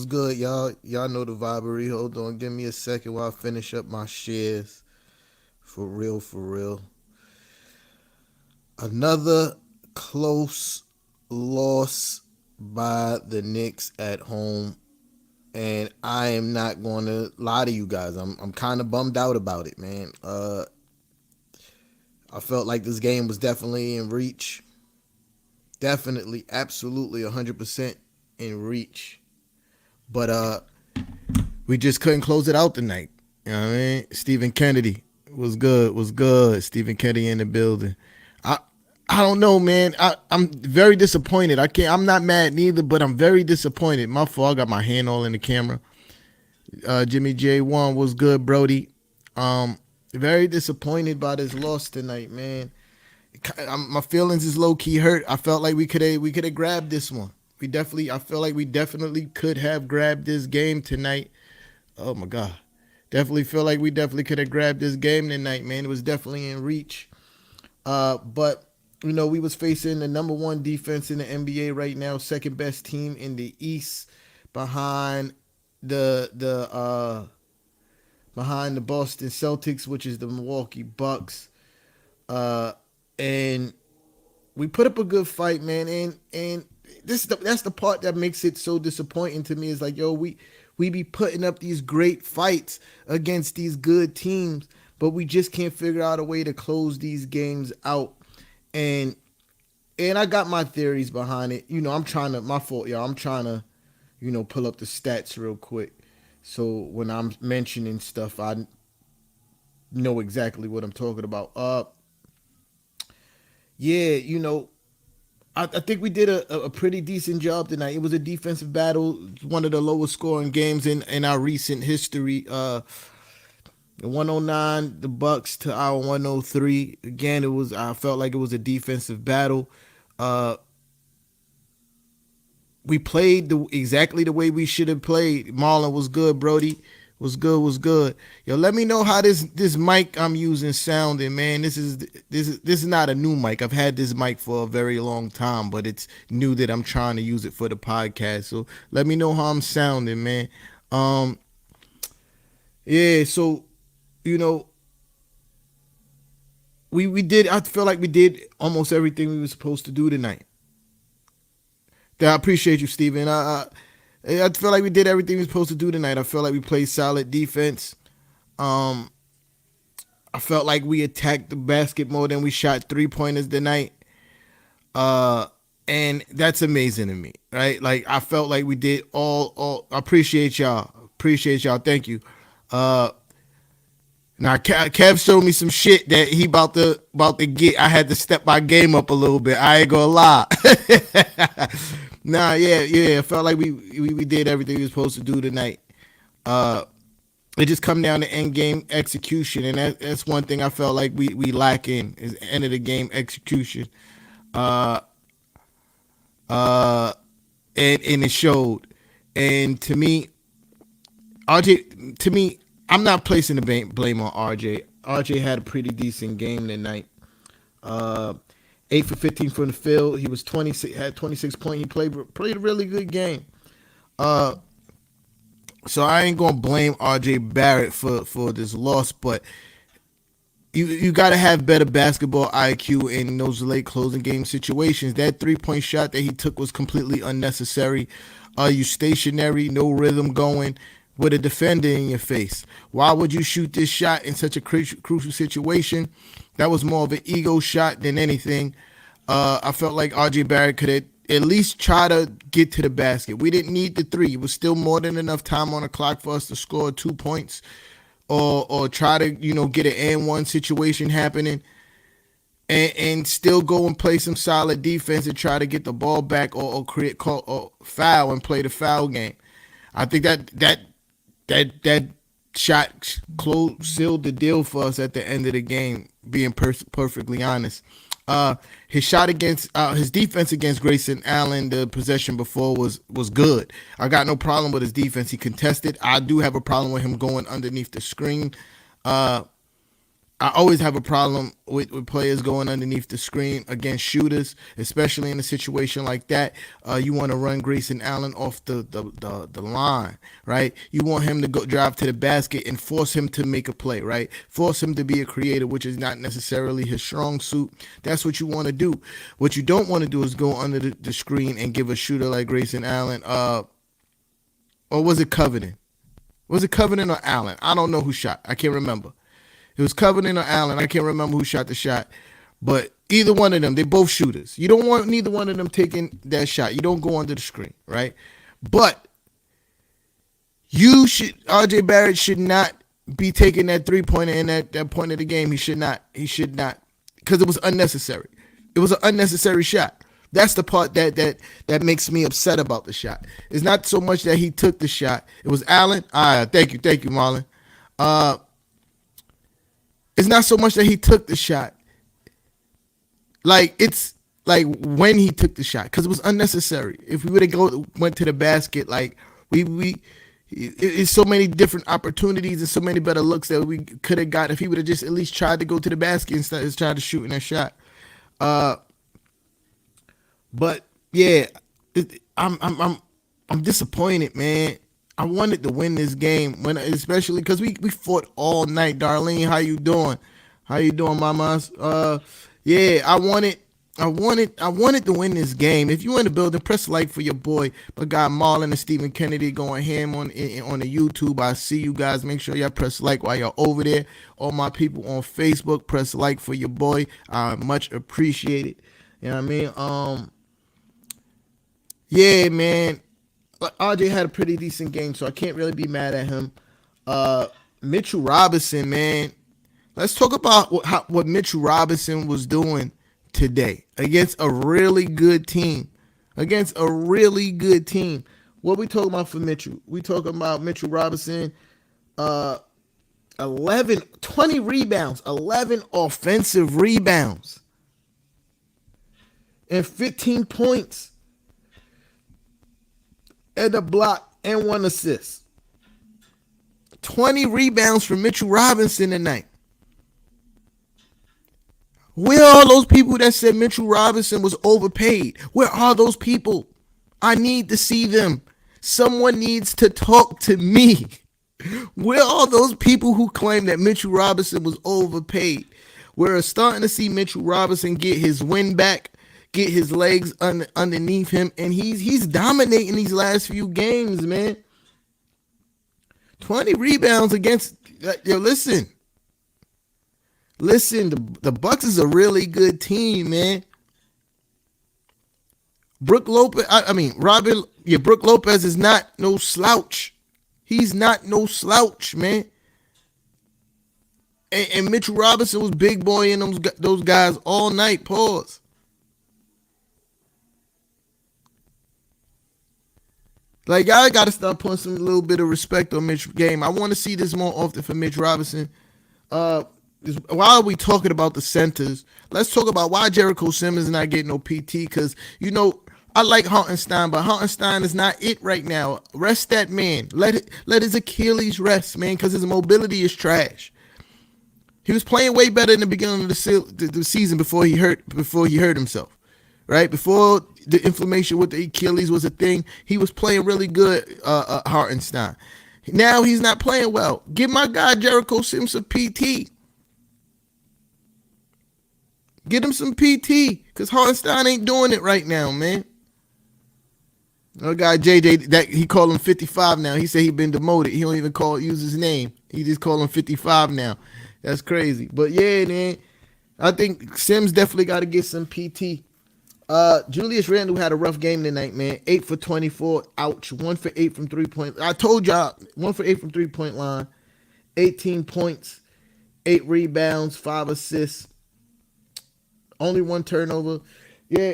good, y'all? Y'all know the vibery. Hold on, give me a second while I finish up my shares. For real, for real. Another close loss by the Knicks at home, and I am not going to lie to you guys. I'm kind of bummed out about it, man. I felt like this game was definitely in reach. Definitely, absolutely, 100% in reach. But we just couldn't close it out tonight. You know what I mean? Stephen Kennedy was good. Was good. Stephen Kennedy in the building. I I don't know, man. I'm very disappointed. I can't. I'm not mad neither, but I'm very disappointed. My fault. I got my hand all in the camera. Jimmy J1 was good, Brody. Very disappointed by this loss tonight, man. My feelings is low key hurt. I felt like we could have grabbed this one. I feel like we definitely could have grabbed this game tonight. Oh my god, definitely feel like we definitely could have grabbed this game tonight, man. It was definitely in reach. But we was facing the number one defense in the NBA right now, second best team in the East, behind the behind the Boston Celtics, which is the Milwaukee Bucks. And we put up a good fight, man. And that's the part that makes it so disappointing to me. Is like, yo, we be putting up these great fights against these good teams, but we just can't figure out a way to close these games out. And I got my theories behind it. I'm trying to, my fault, y'all. I'm trying to, pull up the stats real quick. So when I'm mentioning stuff, I know exactly what I'm talking about. Yeah, I think we did a pretty decent job tonight. It was a defensive battle, one of the lowest scoring games in our recent history. 109 the Bucks to our 103. Again, I felt like it was a defensive battle. Uh, we played exactly the way we should have played. Marlon was good, Brody. Was good. Yo, let me know how this mic I'm using sounding, man. This is not a new mic. I've had this mic for a very long time, but it's new that I'm trying to use it for the podcast. So let me know how I'm sounding, man. Um, yeah. So you know, we did. I feel like we did almost everything we were supposed to do tonight. Yeah, I appreciate you, Steven. I feel like we did everything we were supposed to do tonight. I feel like we played solid defense. Um, I felt like we attacked the basket more than we shot 3 pointers tonight. Uh, and that's amazing to me, right? Like I felt like we did all. I appreciate y'all. Appreciate y'all. Thank you. Uh, Now Kev showed me some shit that he about to get. I had to step my game up a little bit. I ain't gonna lie. Nah, yeah. I felt like we did everything we were supposed to do tonight. Uh, it just come down to end game execution, and that's one thing I felt like we lack in is end of the game execution. Uh, uh, and it showed. And to me, RJ, to me, I'm not placing the blame on RJ. RJ had a pretty decent game tonight. Uh, 8 for 15 from the field. He was 26, had 26 points. He played a really good game. Uh, so I ain't gonna blame RJ Barrett for this loss, but you got to have better basketball IQ in those late closing game situations. That 3 point shot that he took was completely unnecessary. You stationary, no rhythm going with a defender in your face. Why would you shoot this shot in such a crucial situation? That was more of an ego shot than anything. I felt like RJ Barrett could have at least try to get to the basket. We didn't need the three. It was still more than enough time on the clock for us to score 2 points or try to get an and one situation happening and still go and play some solid defense and try to get the ball back or create call or foul and play the foul game. I think that shot sealed the deal for us at the end of the game. Being perfectly honest, his defense against Grayson Allen, the possession before was good. I got no problem with his defense. He contested. I do have a problem with him going underneath the screen. I always have a problem with players going underneath the screen against shooters, especially in a situation like that. You want to run Grayson Allen off the line, right? You want him to go drive to the basket and force him to make a play, right? Force him to be a creator, which is not necessarily his strong suit. That's what you want to do. What you don't want to do is go under the screen and give a shooter like Grayson Allen, or was it Covington? Was it Covington or Allen? I don't know who shot. I can't remember. It was Covington or Allen. I can't remember who shot the shot. But either one of them, they both shooters. You don't want neither one of them taking that shot. You don't go under the screen, right? But RJ Barrett should not be taking that 3-pointer in that point of the game. He should not. Because it was unnecessary. It was an unnecessary shot. That's the part that makes me upset about the shot. It's not so much that he took the shot. It was Allen. Thank you, Marlon. It's not so much that he took the shot. Like, it's like when he took the shot, because it was unnecessary. If we would have went to the basket, like it's so many different opportunities and so many better looks that we could have got if he would have just at least tried to go to the basket instead of trying to shoot in that shot. But yeah, I'm disappointed, man. I wanted to win this game, especially because we fought all night. Darlene, how you doing? How you doing, mamas? Yeah, I wanted to win this game. If you in the building, press like for your boy. But got Marlon and Stephen Kennedy going ham on the YouTube. I see you guys. Make sure y'all press like while y'all over there. All my people on Facebook, press like for your boy. I much appreciate it. You know what I mean? Yeah, man. RJ had a pretty decent game, so I can't really be mad at him. Mitchell Robinson, man. Let's talk about what Mitchell Robinson was doing today against a really good team. What we talking about for Mitchell? We talking about Mitchell Robinson, 20 rebounds, 11 offensive rebounds, and 15 points, and a block, and 1 assist. 20 rebounds for Mitchell Robinson tonight. Where are those people that said Mitchell Robinson was overpaid? Where are those people? I need to see them. Someone needs to talk to me. Where are those people who claim that Mitchell Robinson was overpaid? We're starting to see Mitchell Robinson get his win back, get his legs underneath him, and he's dominating these last few games, man. 20 rebounds against listen, the Bucks is a really good team, man. Brook Lopez is not no slouch. He's not no slouch, man. And Mitchell Robinson was big boy in those guys all night. Pause. Like, y'all got to start putting some little bit of respect on Mitch's game. I want to see this more often for Mitch Robinson. While we talking about the centers, let's talk about why Jericho Simmons is not getting no PT. Because, I like Hartenstein, but Hartenstein is not it right now. Rest that man. Let his Achilles rest, man, because his mobility is trash. He was playing way better in the beginning of the season before he hurt himself. Right? Before the inflammation with the Achilles was a thing, he was playing really good, Hartenstein. Now he's not playing well. Give my guy Jericho Sims some PT. Get him some PT, because Hartenstein ain't doing it right now, man. Our guy JJ, that he called him 55 now. He said he been demoted. He don't even use his name. He just call him 55 now. That's crazy. But yeah, man, I think Sims definitely got to get some PT. Julius Randle had a rough game tonight, man. 8 for 24. Ouch. 1 for 8 from 3-point. I told y'all, 1 for 8 from 3-point line. 18 points, 8 rebounds, 5 assists. Only 1 turnover. Yeah.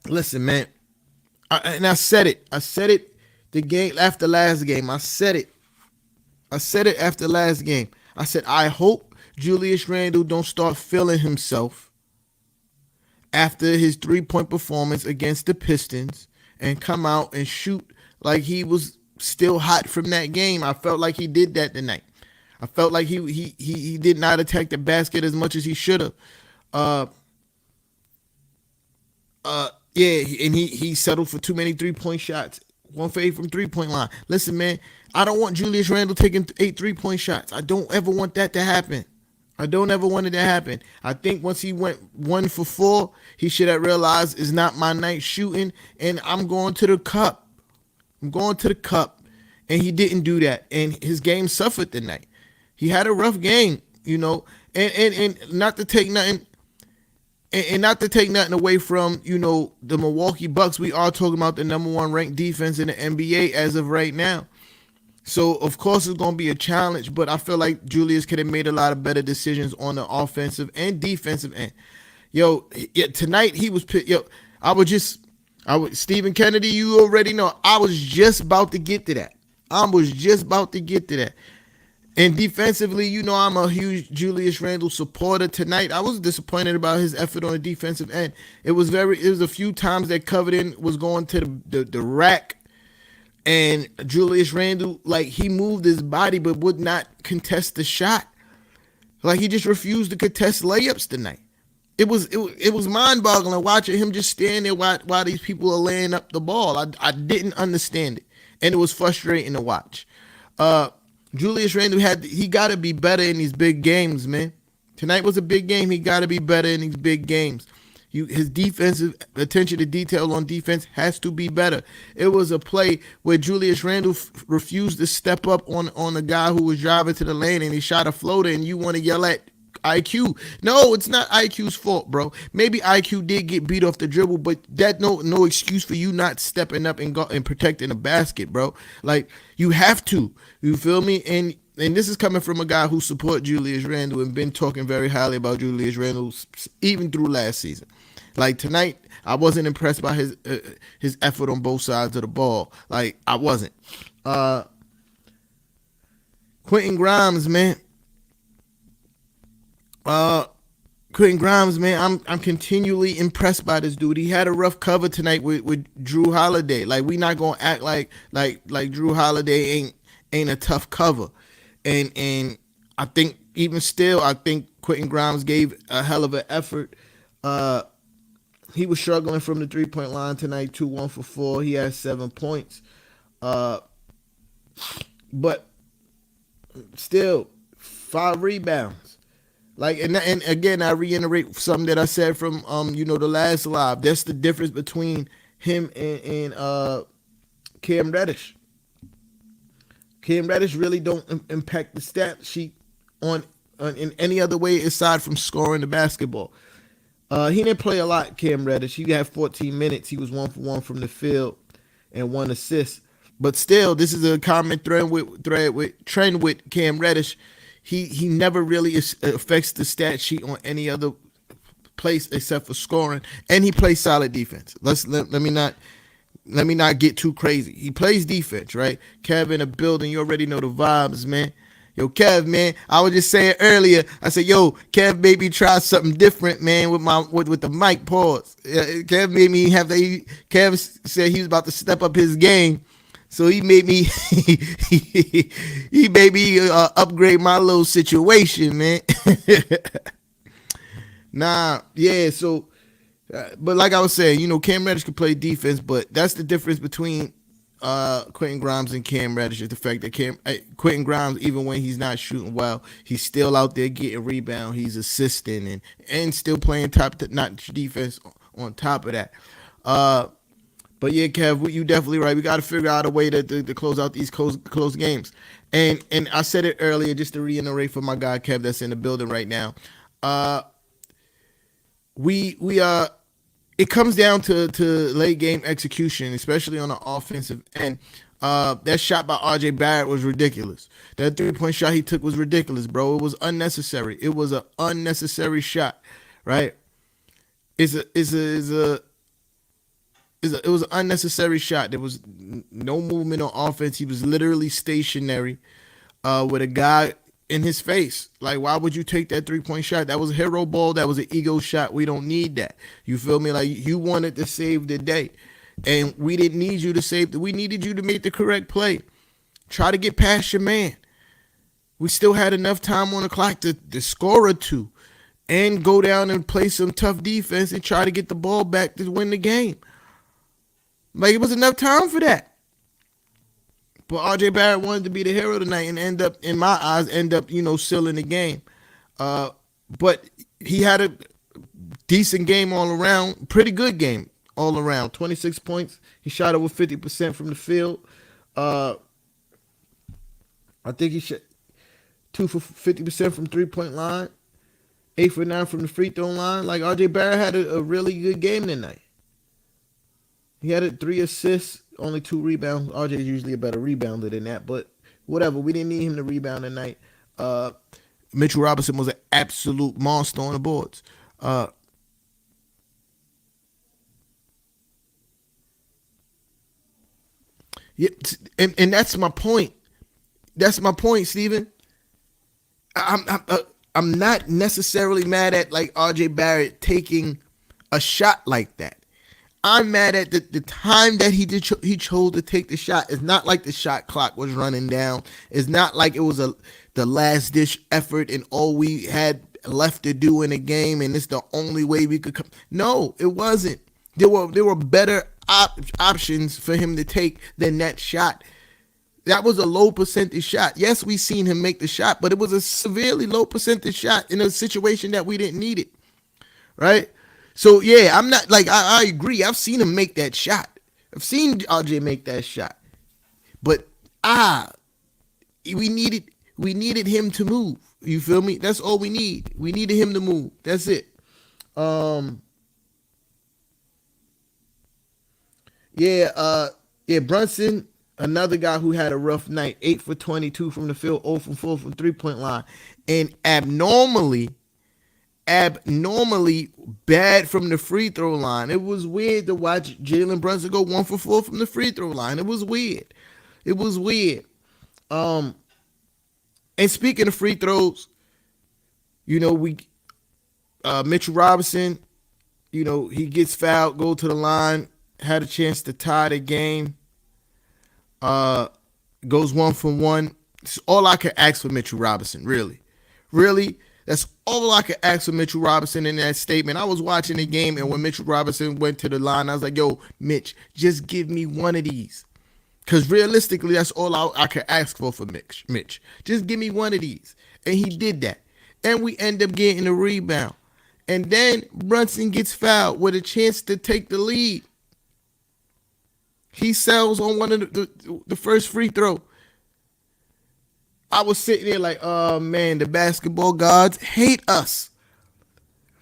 Listen, man. I said it. The game after last game. I said it after last game. I said, I hope Julius Randle don't start feeling himself after his 3-point performance against the Pistons and come out and shoot like he was still hot from that game. I felt like he did that tonight. I felt like he did not attack the basket as much as he should have. Uh, yeah, and he settled for too many 3-point shots. One for 8 from 3-point line. Listen, man, I don't want Julius Randle taking 8 3-point shots. I don't ever want that to happen. I don't ever want it to happen. I think once he went 1 for 4, he should have realized it's not my night shooting, and I'm going to the cup. I'm going to the cup. And he didn't do that. And his game suffered tonight. He had a rough game, you know, and not to take nothing. And not to take nothing away from, you know, the Milwaukee Bucks. We are talking about the number 1 ranked defense in the NBA as of right now. So, of course, it's going to be a challenge, but I feel like Julius could have made a lot of better decisions on the offensive and defensive end. Yo, yeah, tonight he was, Stephen Kennedy, you already know, I was just about to get to that. And defensively, you know, I'm a huge Julius Randle supporter. Tonight, I was disappointed about his effort on the defensive end. It was a few times that Covington was going to the rack, and Julius Randle, like, he moved his body but would not contest the shot. Like, he just refused to contest layups tonight. It was mind-boggling watching him just stand there while these people are laying up the ball. I didn't understand it, and it was frustrating to watch. Julius Randle he got to be better in these big games, man. Tonight was a big game. He got to be better in these big games. His defensive attention to detail on defense has to be better. It was a play where Julius Randle refused to step up on a guy who was driving to the lane, and he shot a floater, and you want to yell at IQ. No, it's not IQ's fault, bro. Maybe IQ did get beat off the dribble, but that no excuse for you not stepping up and protecting the basket, bro. Like, you have to. You feel me? And this is coming from a guy who support Julius Randle and been talking very highly about Julius Randle even through last season. Like, tonight, I wasn't impressed by his effort on both sides of the ball. Like, I wasn't. Quentin Grimes, man. I'm continually impressed by this dude. He had a rough cover tonight with Drew Holiday. Like, we not gonna act like Drew Holiday ain't a tough cover. And I think even still, I think Quentin Grimes gave a hell of an effort. He was struggling from the 3-point line tonight, 1 for 4. He had 7 points. But still, 5 rebounds. Like, and again, I reiterate something that I said from the last live. That's the difference between him and Cam Reddish. Cam Reddish really don't impact the stat sheet in any other way aside from scoring the basketball. He didn't play a lot, Cam Reddish. He had 14 minutes. He was 1 for 1 from the field and 1 assist. But still, this is a common trend with Cam Reddish. He never really affects the stat sheet on any other place except for scoring, and he plays solid defense. Let me not get too crazy. He plays defense, right? Kev in the building, you already know the vibes, man. Yo, Kev, man, I was just saying earlier, I said, yo, Kev made me try something different, man, with the mic pause. Kev made me Kev said he was about to step up his game. So he made me upgrade my little situation, man. So but like I was saying, Cam Reddish can play defense, but that's the difference between Quentin Grimes and Cam Reddish is the fact that Quentin Grimes, even when he's not shooting well, he's still out there getting rebound, he's assisting and still playing top-notch defense on top of that. But yeah, Kev, you definitely right. We got to figure out a way to close out these close games. And I said it earlier, just to reiterate for my guy Kev that's in the building right now. It comes down to late game execution, especially on the offensive end. That shot by RJ Barrett was ridiculous. That 3-point shot he took was ridiculous, bro. It was unnecessary. It was an unnecessary shot, right? It was an unnecessary shot. There was no movement on offense. He was literally stationary with a guy in his face. Like, why would you take that 3-point shot? That was a hero ball. That was an ego shot. We don't need that. You feel me? Like, you wanted to save the day. And we didn't need you to we needed you to make the correct play. Try to get past your man. We still had enough time on the clock to score a two and go down and play some tough defense and try to get the ball back to win the game. Like, it was enough time for that. But RJ Barrett wanted to be the hero tonight and end up, in my eyes, sealing the game. Uh, but he had a decent game all around, pretty good game all around. 26 points. He shot over 50% from the field. Uh, I think he shot 2 for 50% from 3-point line, 8 for 9 from the free throw line. Like, RJ Barrett had a really good game tonight. He had 3 assists, only 2 rebounds. RJ is usually a better rebounder than that, but whatever. We didn't need him to rebound tonight. Mitchell Robinson was an absolute monster on the boards. Yeah, and that's my point. That's my point, Steven. I'm not necessarily mad at like RJ Barrett taking a shot like that. I'm mad at the time that he chose to take the shot. It's not like the shot clock was running down. It's not like it was the last dish effort and all we had left to do in the game and it's the only way we could come. No, it wasn't. There were better options for him to take than that shot. That was a low percentage shot. Yes, we seen him make the shot, but it was a severely low percentage shot in a situation that we didn't need it. Right? So yeah, I'm not like I agree. I've seen him make that shot. I've seen RJ make that shot. But we needed him to move. You feel me? That's all we need. We needed him to move. That's it. Brunson, another guy who had a rough night, 8 for 22 from the field, 0 for 4 from 3-point line, and abnormally bad from the free throw line. It was weird to watch Jalen Brunson go 1 for 4 from the free throw line. It was weird. And speaking of free throws, Mitchell Robinson, he gets fouled, go to the line, had a chance to tie the game. Goes 1 for 1. It's all I could ask for Mitchell Robinson, really. Really, that's all I could ask for Mitchell Robinson in that statement. I was watching the game, and when Mitchell Robinson went to the line, I was like, yo, Mitch, just give me one of these. Because realistically, that's all I could ask for Mitch. Just give me one of these. And he did that. And we end up getting a rebound. And then Brunson gets fouled with a chance to take the lead. He sells on one of the first free throw. I was sitting there like, oh man, the basketball gods hate us.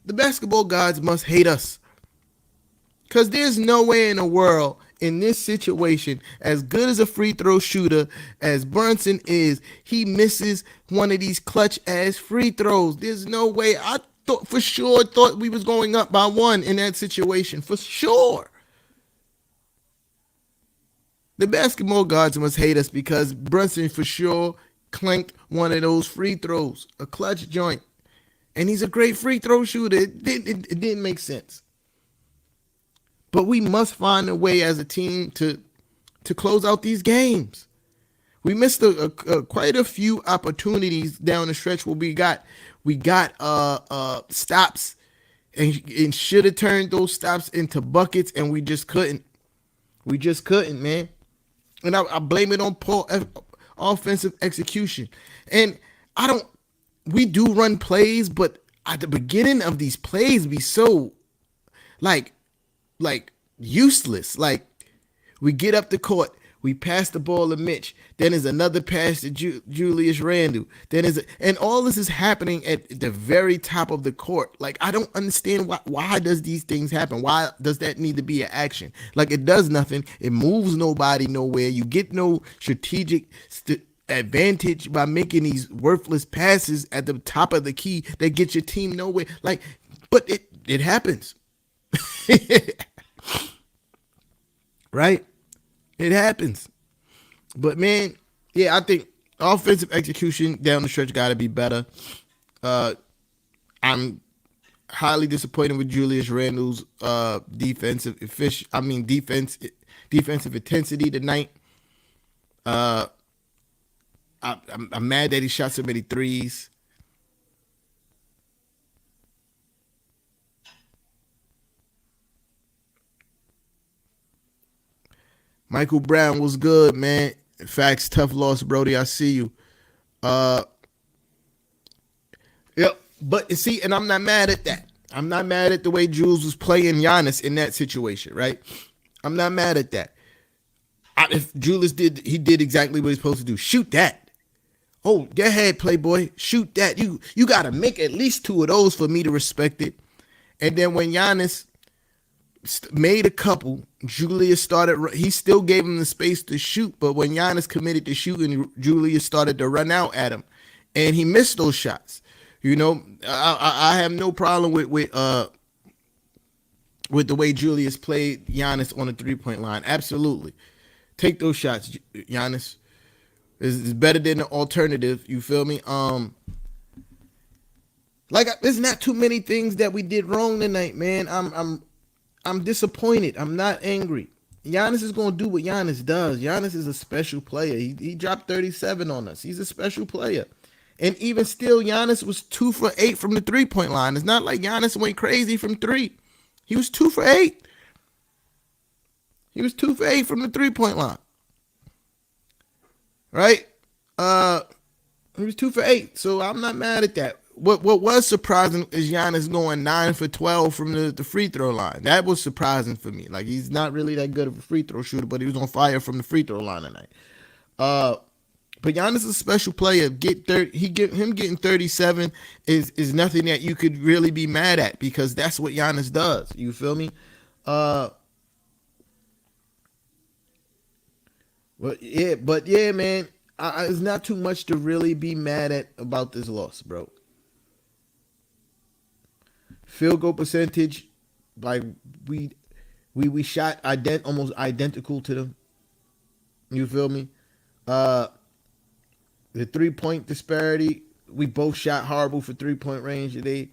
The basketball gods must hate us. Because there's no way in the world in this situation, as good as a free throw shooter as Brunson is, he misses one of these clutch ass free throws. There's no way. I thought we was going up by 1 in that situation. For sure. The basketball gods must hate us because Brunson for sure clanked one of those free throws, a clutch joint. And he's a great free throw shooter. It didn't make sense. But we must find a way as a team to close out these games. We missed quite a few opportunities down the stretch where we got stops and should have turned those stops into buckets, and we just couldn't. We just couldn't, man. And I blame it on poor offensive execution. And we do run plays, but at the beginning of these plays be so like useless. Like, we get up the court, we pass the ball to Mitch, then there's another pass to Julius Randle, and all this is happening at the very top of the court. Like, I don't understand why does these things happen? Why does that need to be an action? Like, it does nothing. It moves nobody nowhere. You get no strategic advantage by making these worthless passes at the top of the key that get your team nowhere. Like, but it happens. Right? It happens. But man, yeah, I think offensive execution down the stretch got to be better. I'm highly disappointed with Julius Randle's defensive intensity tonight. I'm mad that he shot so many threes. Michael Brown was good, man. Facts, tough loss, Brody. I see you. Uh, yep. But see, and I'm not mad at that. I'm not mad at the way Jules was playing Giannis in that situation, right? I'm not mad at that. If Julius did exactly what he's supposed to do. Shoot that. Oh, go ahead, Playboy. Shoot that. You got to make at least two of those for me to respect it. And then when Giannis made a couple, Julius started. He still gave him the space to shoot, but when Giannis committed to shooting, Julius started to run out at him, and he missed those shots. You know, I have no problem with the way Julius played Giannis on the 3-point line. Absolutely, take those shots, Giannis. It's better than the alternative. You feel me? Like there's not too many things that we did wrong tonight, man. I'm disappointed. I'm not angry. Giannis is gonna do what Giannis does. Giannis is a special player. He dropped 37 on us. He's a special player. And even still, Giannis was 2 for 8 from the 3-point line. It's not like Giannis went crazy from three. He was 2 for 8. He was 2 for 8 from the 3-point line. Right? He was 2 for 8. So I'm not mad at that. What was surprising is Giannis going 9 for 12 from the free throw line. That was surprising for me. Like, he's not really that good of a free throw shooter, but he was on fire from the free throw line tonight. But Giannis is a special player. Him getting 37 is nothing that you could really be mad at, because that's what Giannis does. You feel me? But yeah, man. It's not too much to really be mad at about this loss, bro. Field goal percentage, like we shot almost identical to them. You feel me? The 3-point disparity, we both shot horrible for 3-point range today.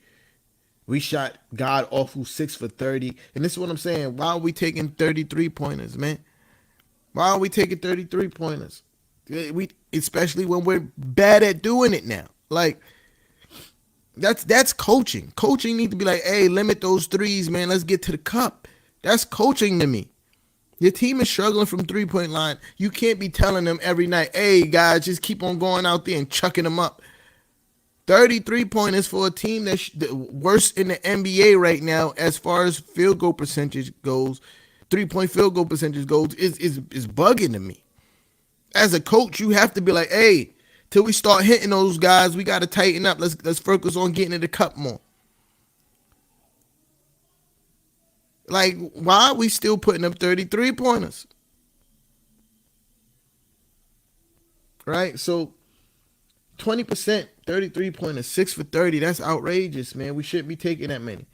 We shot god awful 6 for 30. And this is what I'm saying. Why are we taking 33 pointers, man? Why are we taking 33 pointers? Especially when we're bad at doing it now. Like, that's coaching. Coaching needs to be like, hey, limit those threes, man. Let's get to the cup. That's coaching to me. Your team is struggling from 3-point line. You can't be telling them every night, hey, guys, just keep on going out there and chucking them up. 33 pointers for a team that's worst in the NBA right now as far as field goal percentage goes, 3-point field goal percentage goes, is bugging to me. As a coach, you have to be like, hey, till we start hitting those guys, we got to tighten up. Let's focus on getting to the cup more. Like, why are we still putting up 33 pointers? Right? So 20%, 33 pointers, 6 for 30. That's outrageous, man. We shouldn't be taking that many.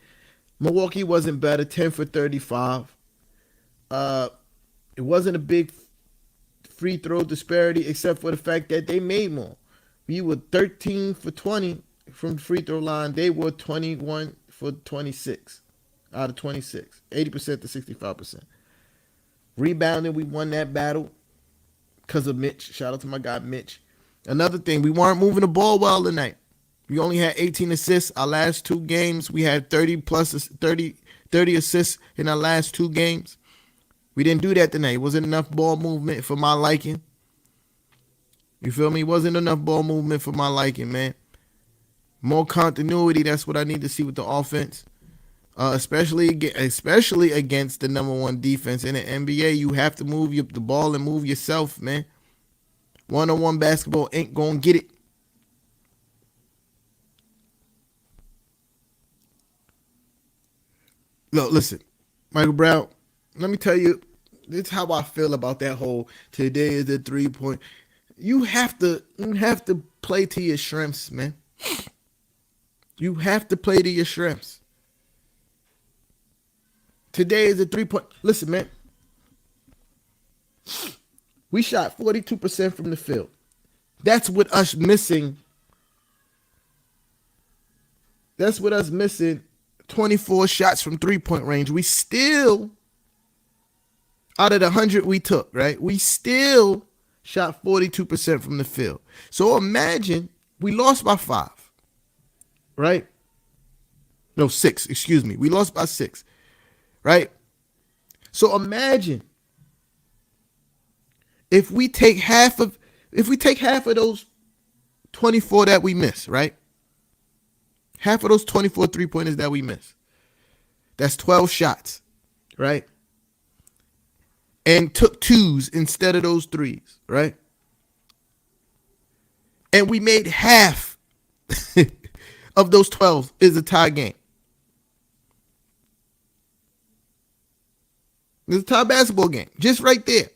Milwaukee wasn't better, 10 for 35. It wasn't a big free throw disparity, except for the fact that they made more. We were 13 for 20 from the free throw line. They were 21 for 26 out of 26, 80% to 65%. Rebounding, we won that battle because of Mitch. Shout out to my guy, Mitch. Another thing, we weren't moving the ball well tonight. We only had 18 assists. Our last two games, we had 30 assists in our last two games. We didn't do that tonight. It wasn't enough ball movement for my liking. You feel me? It wasn't enough ball movement for my liking, man. More continuity, that's what I need to see with the offense. Especially against the number one defense in the NBA. You have to move the ball and move yourself, man. One-on-one basketball ain't going to get it. Look, listen, Michael Brown, let me tell you, this is how I feel about that whole today is the 3-point. You have to play to your strengths, man. You have to play to your strengths. Today is a 3-point. Listen, man. We shot 42% from the field. That's with us missing. That's with us missing 24 shots from 3-point range. We still, out of the 100 we took, right? We still shot 42% from the field. So imagine we lost by 5, right? No, 6, excuse me. We lost by 6, right? So imagine if we take half of those 24 that we miss, right? Half of those 24 3-pointers that we miss. That's 12 shots, right? And took 2s instead of those 3s, right? And we made half of those 12 is a tie game. It's a tie basketball game. Just right there.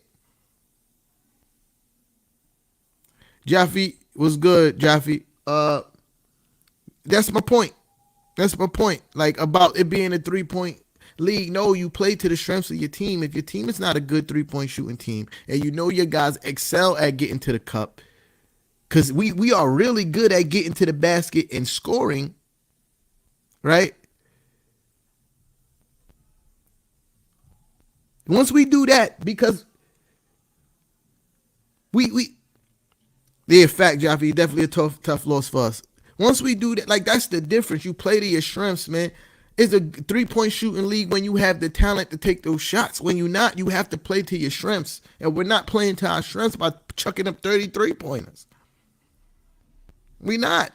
Jaffe was good, Jaffe. That's my point. That's my point. Like about it being a 3-point league. No, you play to the strengths of your team. If your team is not a good 3-point shooting team, and you know your guys excel at getting to the cup, because we are really good at getting to the basket and scoring, right? Once we do that, because in fact, Jaffe, definitely a tough loss for us. Once we do that, like that's the difference. You play to your strengths, man. It's a 3-point shooting league when you have the talent to take those shots. When you're not, you have to play to your strengths. And we're not playing to our strengths by chucking up 33 pointers. We not.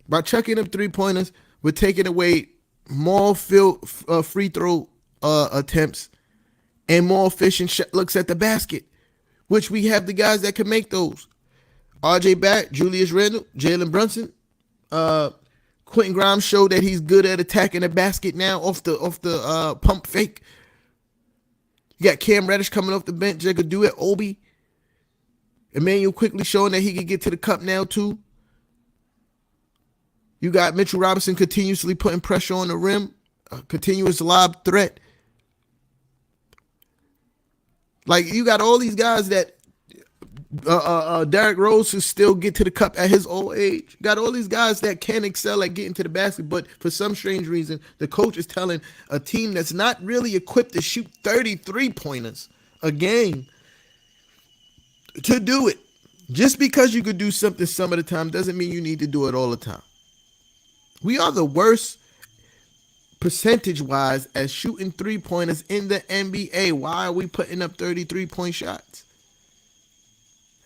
By chucking up 3-pointers, we're taking away more free throw attempts and more efficient looks at the basket, which we have the guys that can make those. RJ Barrett, Julius Randle, Jalen Brunson, Quentin Grimes showed that he's good at attacking the basket now off the pump fake. You got Cam Reddish coming off the bench that could do it. Obi, Emmanuel quickly showing that he could get to the cup now too. You got Mitchell Robinson continuously putting pressure on the rim, continuous lob threat. Like you got all these guys that Derrick Rose who still get to the cup at his old age. Got all these guys that can excel at getting to the basket, but for some strange reason, the coach is telling a team that's not really equipped to shoot 33 pointers a game to do it. Just because you could do something some of the time doesn't mean you need to do it all the time. We are the worst percentage-wise at shooting 3-pointers in the NBA. Why are we putting up 33-point shots?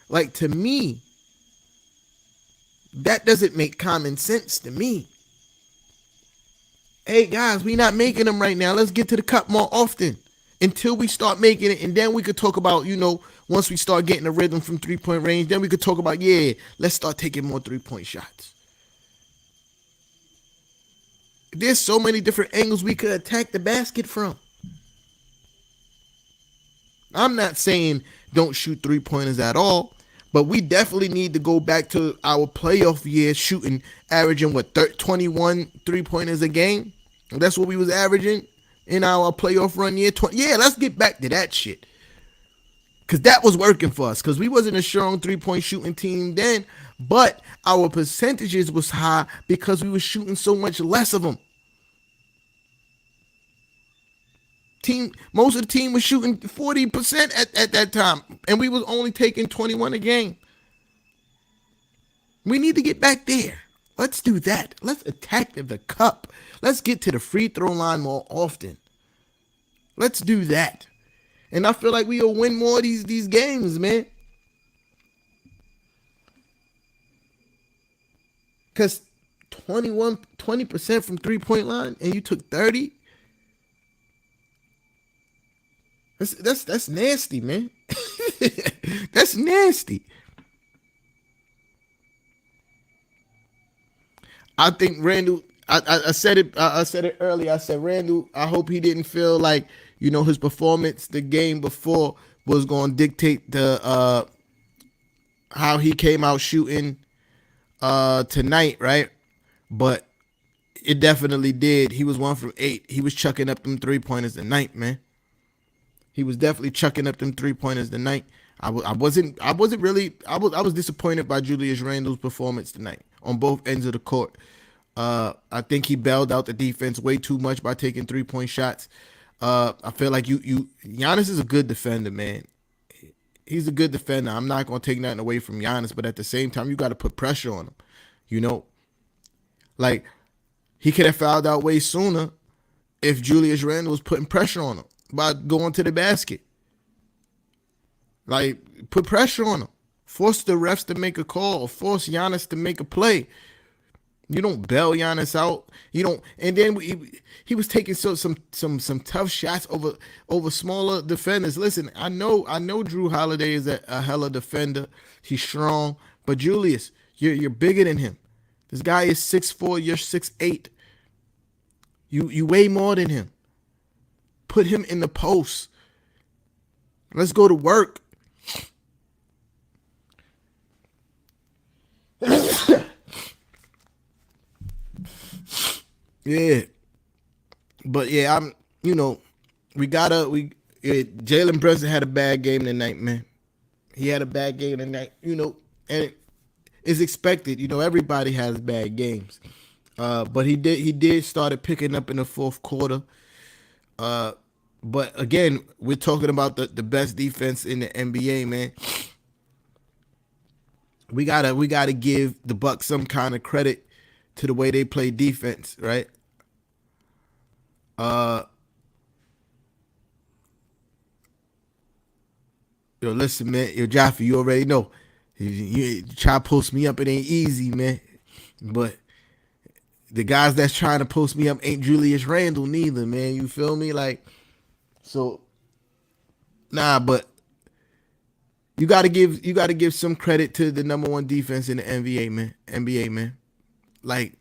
Like, to me, that doesn't make common sense to me. Hey, guys, we not making them right now. Let's get to the cup more often until we start making it. And then we could talk about, once we start getting a rhythm from 3-point range, then we could talk about, let's start taking more 3-point shots. There's so many different angles we could attack the basket from. I'm not saying don't shoot 3-pointers at all, but we definitely need to go back to our playoff year shooting, averaging 21 3-pointers a game. That's what we was averaging in our playoff run year. Let's get back to that shit. Because that was working for us. Because we wasn't a strong 3-point shooting team then, but our percentages was high because we were shooting so much less of them. Most of the team was shooting 40% at that time, and we was only taking 21 a game. We need to get back there. Let's do that. Let's attack the cup. Let's get to the free throw line more often. Let's do that. And I feel like we'll win more of these games, man. Because 20% from 3-point line, and you took 30. That's nasty, man. That's nasty. I think Randle. I said it. I said it earlier. I said Randle. I hope he didn't feel like his performance the game before was going to dictate the how he came out shooting tonight, right? But it definitely did. He was 1 from 8. He was chucking up them 3-pointers tonight, man. He was definitely chucking up them 3-pointers tonight. I was disappointed by Julius Randle's performance tonight on both ends of the court. I think he bailed out the defense way too much by taking 3-point shots. I feel like you Giannis is a good defender, man. He's a good defender. I'm not gonna take nothing away from Giannis, but at the same time, you got to put pressure on him. You know, like he could have fouled out way sooner if Julius Randle was putting pressure on him by going to the basket. Like, put pressure on him. Force the refs to make a call, or force Giannis to make a play. You don't bail Giannis out. You don't. And then he was taking some tough shots over smaller defenders. Listen, I know Drew Holiday is a hella defender. He's strong, but Julius, you're bigger than him. This guy is 6'4", you're 6'8". You weigh more than him. Put him in the post. Let's go to work. Yeah. But yeah, Jalen Brunson had a bad game tonight, man. He had a bad game tonight, and it's expected. Everybody has bad games. But he did started picking up in the fourth quarter. But again, we're talking about the best defense in the NBA, man. We gotta give the Bucks some kind of credit to the way they play defense, right? Yo, listen, man. Yo, Jaffe, you already know. You try to post me up, it ain't easy, man. But the guys that's trying to post me up ain't Julius Randle neither, man. You feel me? Like, so, nah, but you gotta give some credit to the number one defense in the NBA, man. NBA, man. Like,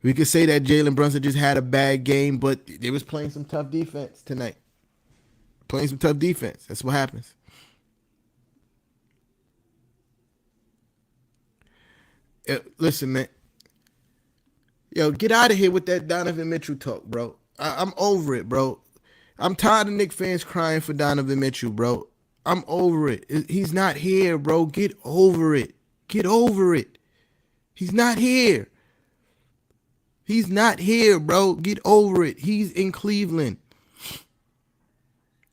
we could say that Jalen Brunson just had a bad game, but they was playing some tough defense tonight. Playing some tough defense. That's what happens. Listen, man. Yo, get out of here with that Donovan Mitchell talk, bro. I'm over it, bro. I'm tired of Knicks fans crying for Donovan Mitchell, bro. I'm over it. He's not here, bro. Get over it. Get over it. He's not here. He's not here, bro. Get over it. He's in Cleveland.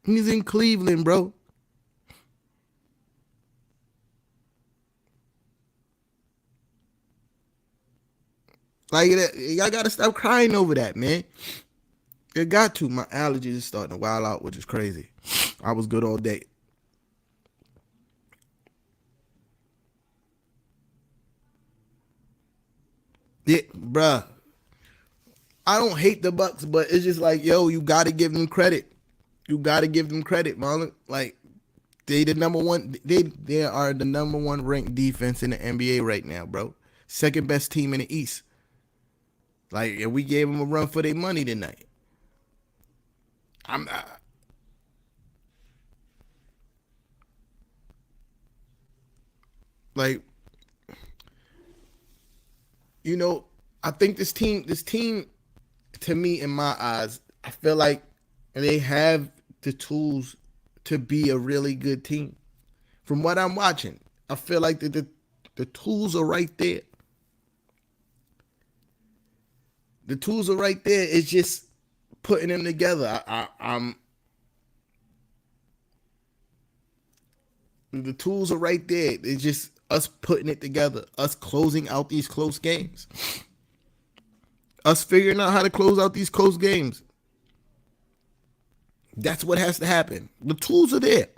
He's in Cleveland, bro. Like, y'all gotta stop crying over that, man. You got to. My allergies is starting to wild out, which is crazy. I was good all day. Yeah, bruh. I don't hate the Bucks, but it's just like, yo, you gotta give them credit. You gotta give them credit, Marlon. Like, they the number one. They are the number one ranked defense in the NBA right now, bro. Second best team in the East. Like, and we gave them a run for their money tonight. I'm like, I think this team, to me, in my eyes, I feel like they have the tools to be a really good team. From what I'm watching, I feel like the tools are right there. The tools are right there. It's just putting them together. The tools are right there. It's just us putting it together, us closing out these close games, us figuring out how to close out these close games. That's what has to happen. The tools are there.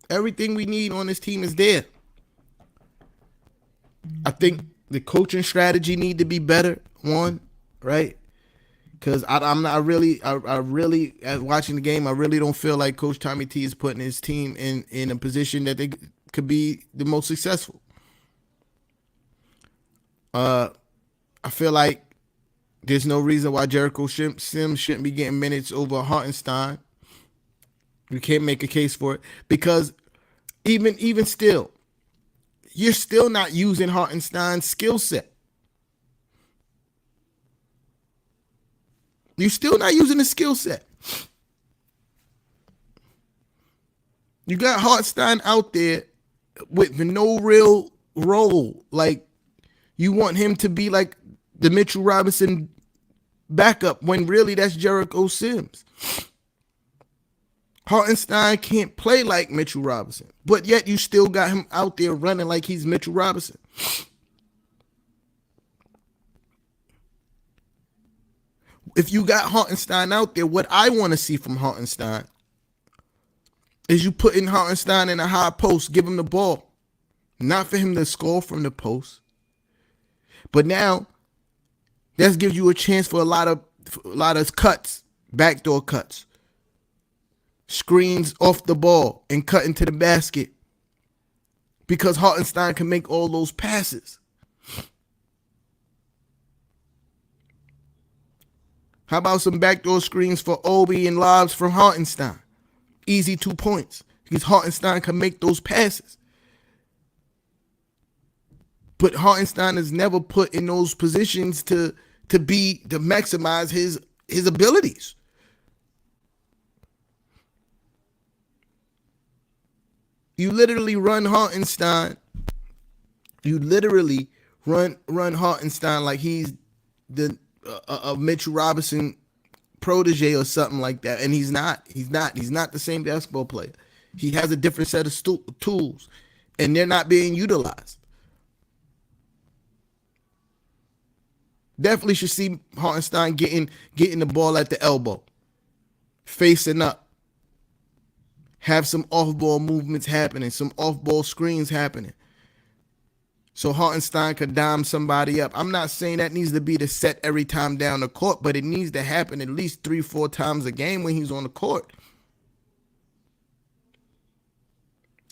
Everything we need on this team is there. I think the coaching strategy need to be better. One, right? Because I'm not really, I really, as watching the game, I really don't feel like Coach Tommy T is putting his team in a position that they could be the most successful. I feel like there's no reason why Jericho Sims shouldn't be getting minutes over Hartenstein. We can't make a case for it because even still, you're still not using Hartenstein's skill set. You're still not using the skill set. You got Hartenstein out there with no real role. Like, You want him to be like the Mitchell Robinson backup when really that's Jericho Sims. Hartenstein can't play like Mitchell Robinson, but yet you still got him out there running like he's Mitchell Robinson. If you got Hartenstein out there, what I want to see from Hartenstein is you put in Hartenstein in a high post, give him the ball. Not for him to score from the post. But now, that gives you a chance for a lot of cuts, backdoor cuts. Screens off the ball and cut into the basket. Because Hartenstein can make all those passes. How about some backdoor screens for Obi and lobs from Hartenstein? Easy 2 points. Because Hartenstein can make those passes. But Hartenstein is never put in those positions to maximize his abilities. You literally run Hartenstein. You literally run Hartenstein like he's the Mitchell Robinson protege or something like that, and he's not. He's not the same basketball player. He has a different set of tools, and they're not being utilized. Definitely should see Hartenstein getting the ball at the elbow, facing up. Have some off-ball movements happening, some off-ball screens happening. So Hartenstein could dime somebody up. I'm not saying that needs to be the set every time down the court, but it needs to happen at least 3-4 times a game when he's on the court.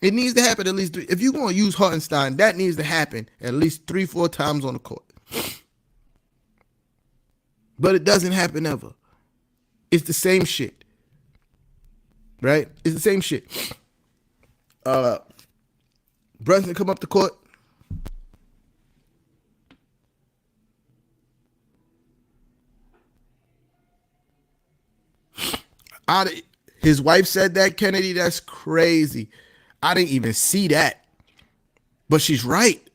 It needs to happen at least 3. If you're going to use Hartenstein, that needs to happen at least 3-4 times on the court. But it doesn't happen ever. It's the same shit. Right? It's the same shit. Brunson come up the court. His wife said that, Kennedy. That's crazy. I didn't even see that. But she's right.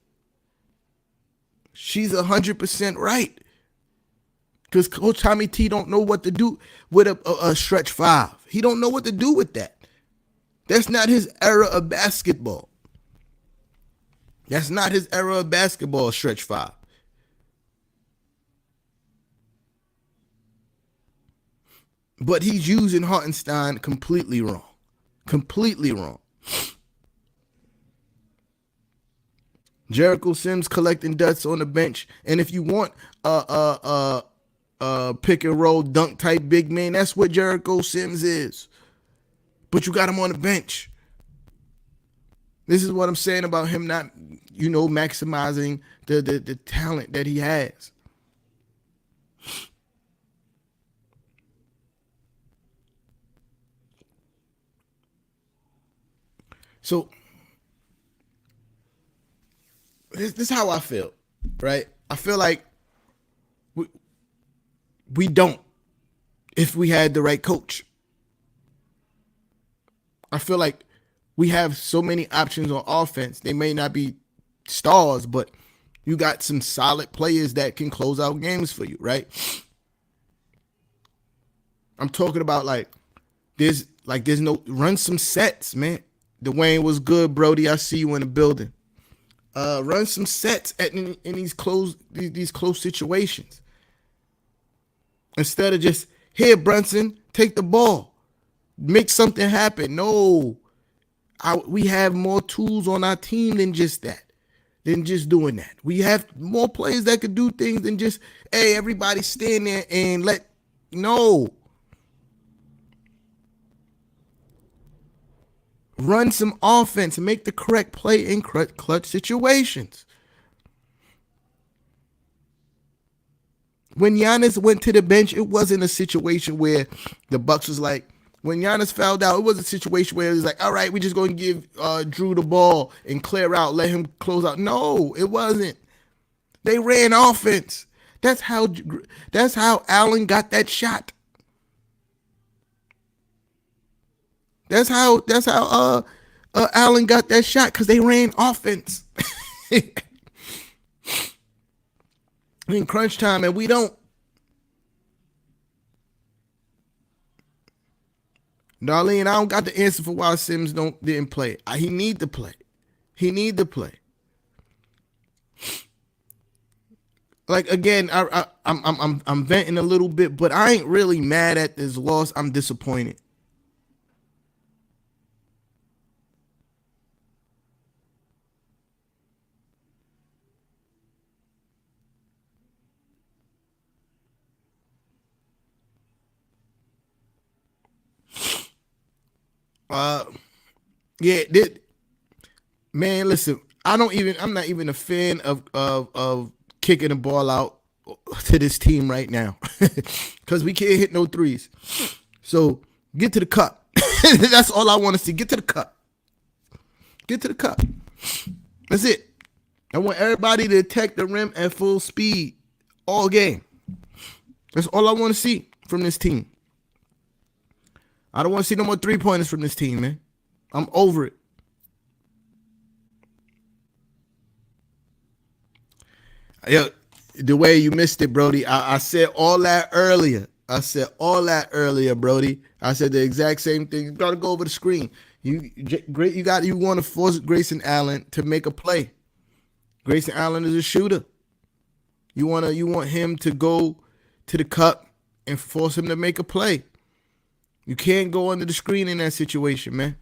She's 100% right. Because Coach Tommy T don't know what to do with a stretch 5. He don't know what to do with that. That's not his era of basketball. That's not his era of basketball, stretch 5. But he's using Hartenstein completely wrong. Completely wrong. Jericho Sims collecting duds on the bench. And if you want pick and roll dunk type big man, that's what Jericho Sims is. But you got him on the bench. This is what I'm saying about him not, maximizing the talent that he has. So this is how I feel, right? I feel like we don't, if we had the right coach. I feel like we have so many options on offense. They may not be stars, but you got some solid players that can close out games for you, right? I'm talking about there's no run some sets, man. Dwayne was good, Brody. I see you in the building. Run some sets in these close situations. Instead of just, here, Brunson, take the ball. Make something happen. No. We have more tools on our team than just that. Than just doing that. We have more players that could do things than just, hey, everybody stand there and no. Run some offense and make the correct play in clutch situations. When Giannis went to the bench, it wasn't a situation where the Bucks was like, when Giannis fouled out, it was a situation where it was like, all right, we're just going to give Drew the ball and clear out, let him close out. No, it wasn't. They ran offense. That's how Allen got that shot. That's how Allen got that shot, because they ran offense. in crunch time, and we don't. Darlene, I don't got the answer for why Sims didn't play. He need to play. He need to play. Like again, I'm venting a little bit, but I ain't really mad at this loss. I'm disappointed. Uh, yeah, man. Listen, I'm not even a fan of kicking the ball out to this team right now because we can't hit no threes. So get to the cup. That's all I want to see. Get to the cup. Get to the cup. That's it. I want everybody to attack the rim at full speed all game. That's all I want to see from this team. I don't want to see no more 3-pointers from this team, man. I'm over it. Yeah, the way you missed it, Brody. I said all that earlier. Brody. I said the exact same thing. You gotta go over the screen. You want to force Grayson Allen to make a play. Grayson Allen is a shooter. You want him to go to the cup and force him to make a play. You can't go under the screen in that situation, man.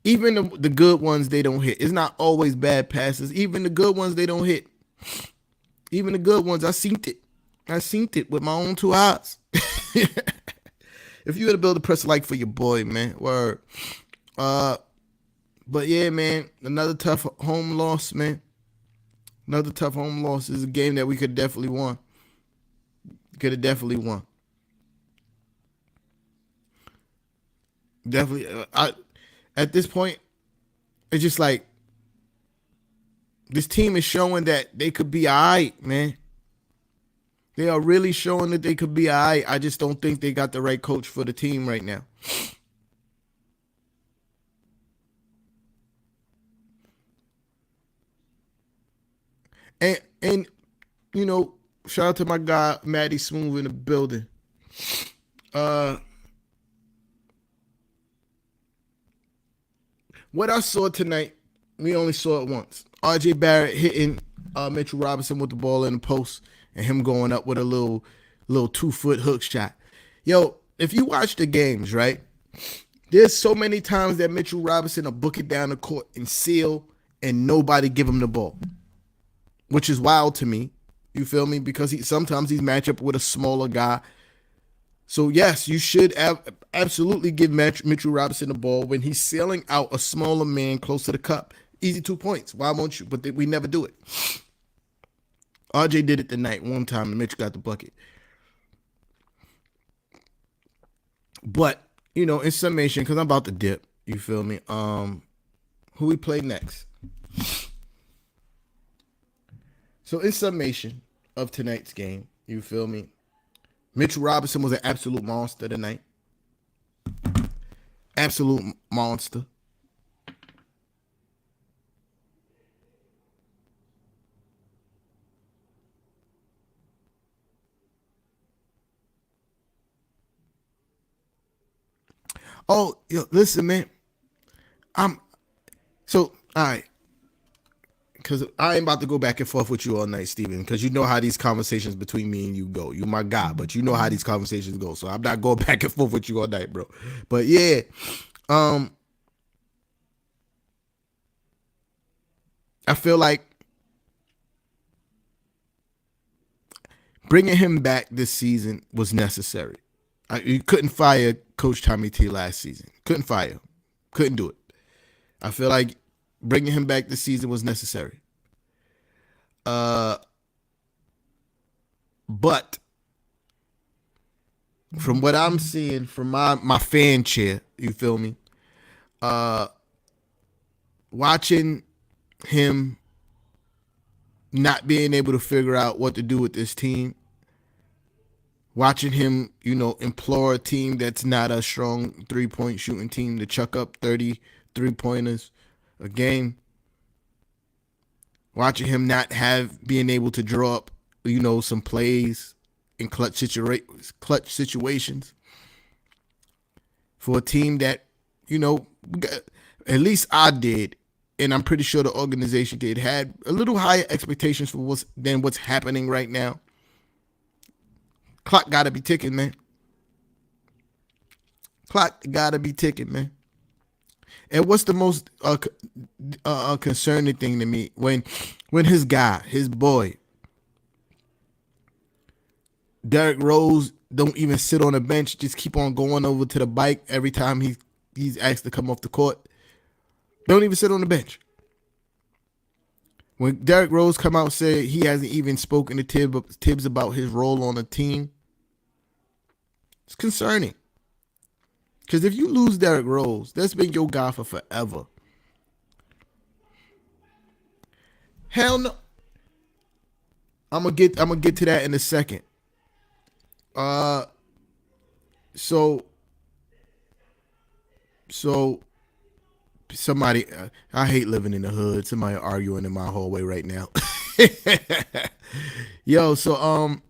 Even the good ones they don't hit. It's not always bad passes. Even the good ones they don't hit. Even the good ones, I seen it with my own two eyes. If you had to build a press like for your boy, man, word. But yeah, man, another tough home loss, man. Another tough home loss is a game that we could definitely won. Could have definitely won. Definitely. At this point, it's just like this team is showing that they could be all right, man. They are really showing that they could be all right. I just don't think they got the right coach for the team right now. And you know, shout out to my guy Matty Smooth in the building. Uh, what I saw tonight, we only saw it once. R.J. Barrett hitting Mitchell Robinson with the ball in the post, and him going up with a little 2-foot hook shot. Yo, if you watch the games, right? There's so many times that Mitchell Robinson will book it down the court and seal, and nobody give him the ball, which is wild to me. You feel me? Because sometimes he's match up with a smaller guy. So yes, you should absolutely give Mitchell Robinson the ball when he's sailing out a smaller man close to the cup. Easy 2 points. Why won't you? But we never do it. RJ did it tonight one time, and Mitch got the bucket. But in summation, because I'm about to dip. You feel me? Who we play next? So in summation of tonight's game, you feel me? Mitchell Robinson was an absolute monster tonight. Absolute monster. Oh, yo, listen, man. I'm so all right. Because I ain't about to go back and forth with you all night, Steven, because you know how these conversations between me and you go. You my guy, but you know how these conversations go. So I'm not going back and forth with you all night, bro. But yeah, I feel like bringing him back this season was necessary. You couldn't fire Coach Tommy T last season. Couldn't fire him. Couldn't do it. I feel like bringing him back this season was necessary. But from what I'm seeing from my fan chair, you feel me? Watching him not being able to figure out what to do with this team Watching him, implore a team that's not a strong 3-point shooting team to chuck up 30 3-pointers a game. Watching him not being able to draw up, some plays in clutch situations for a team that, at least I did, and I'm pretty sure the organization did, had a little higher expectations for what's happening right now. Clock gotta be ticking, man. Clock gotta be ticking, man. And what's the most concerning thing to me when his guy, his boy, Derrick Rose, don't even sit on the bench, just keep on going over to the bike every time he's asked to come off the court. Don't even sit on the bench. When Derrick Rose come out and say he hasn't even spoken to Tibbs about his role on the team, it's concerning. Because if you lose Derrick Rose, that's been your guy for forever. Hell no. I'm gonna get to that in a second. So somebody, I hate living in the hood. Somebody arguing in my hallway right now. Yo, so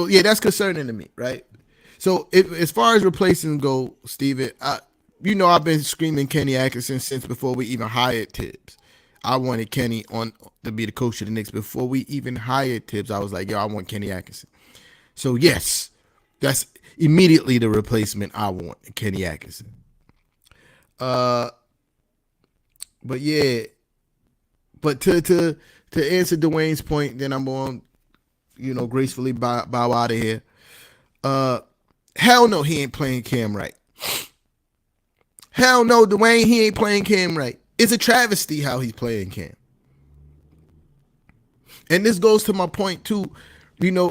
yeah, that's concerning to me, right? So as far as replacing go, Steven, I've been screaming Kenny Atkinson since before we even hired Tibbs. I wanted Kenny to be the coach of the Knicks before we even hired Tibbs. I was like, yo, I want Kenny Atkinson. So yes, that's immediately the replacement I want, Kenny Atkinson. But yeah, but to answer Dwayne's point, then I'm going, gracefully bow out of here. Hell no, he ain't playing Cam right. Hell no, Dwayne, he ain't playing Cam right. It's a travesty how he's playing Cam. And this goes to my point too,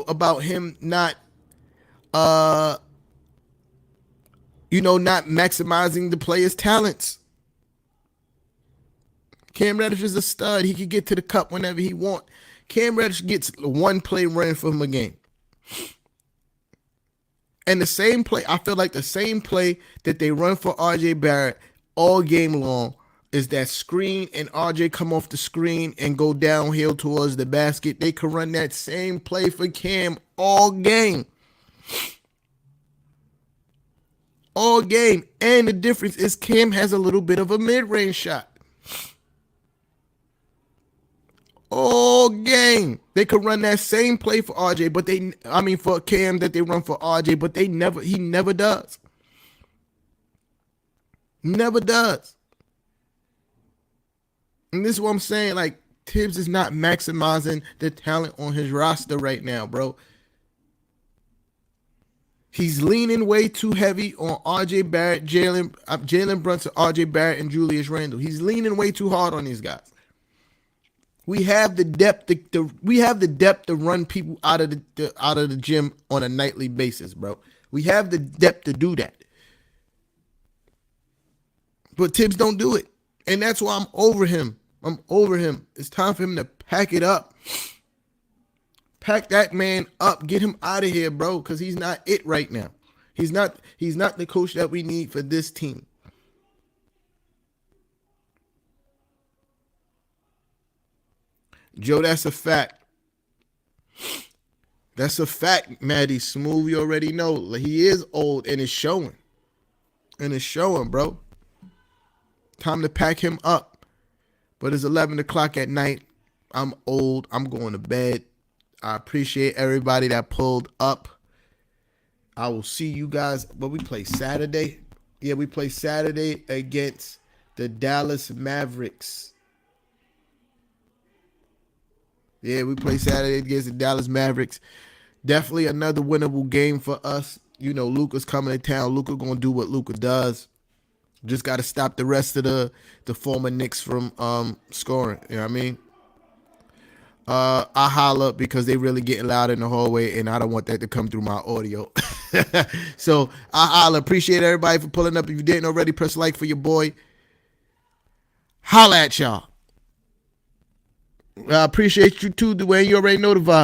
about him not not maximizing the player's talents. Cam Reddish is a stud. He could get to the cup whenever he wants. Cam Reddish gets one play running for him a game. And the same play, I feel like the same play that they run for RJ Barrett all game long is that screen, and RJ come off the screen and go downhill towards the basket. They could run that same play for Cam all game. All game. And the difference is Cam has a little bit of a mid-range shot. All game. They could run that same play for RJ, for Cam that they run for RJ, but he never does. Never does. And this is what I'm saying, like, Tibbs is not maximizing the talent on his roster right now, bro. He's leaning way too heavy on RJ Barrett, Jalen Brunson, RJ Barrett, and Julius Randle. He's leaning way too hard on these guys. We have the depth to run people out of the gym on a nightly basis, bro. We have the depth to do that. But Tibbs don't do it. And that's why I'm over him. It's time for him to pack it up. Pack that man up. Get him out of here, bro, because he's not it right now. He's not the coach that we need for this team. Joe, that's a fact. That's a fact, Maddie Smooth. You already know. He is old, and it's showing. Bro. Time to pack him up. But it's 11 o'clock at night. I'm old. I'm going to bed. I appreciate everybody that pulled up. I will see you guys. But we play Saturday. Yeah, we play Saturday against the Dallas Mavericks. Yeah, we play Saturday against the Dallas Mavericks. Definitely another winnable game for us. Luka's coming to town. Luka going to do what Luka does. Just got to stop the rest of the former Knicks from scoring. You know what I mean? I holla because they really getting loud in the hallway, and I don't want that to come through my audio. So I holla. Appreciate everybody for pulling up. If you didn't already, press like for your boy. Holla at y'all. I appreciate you too, Dwayne. You already know the vibe.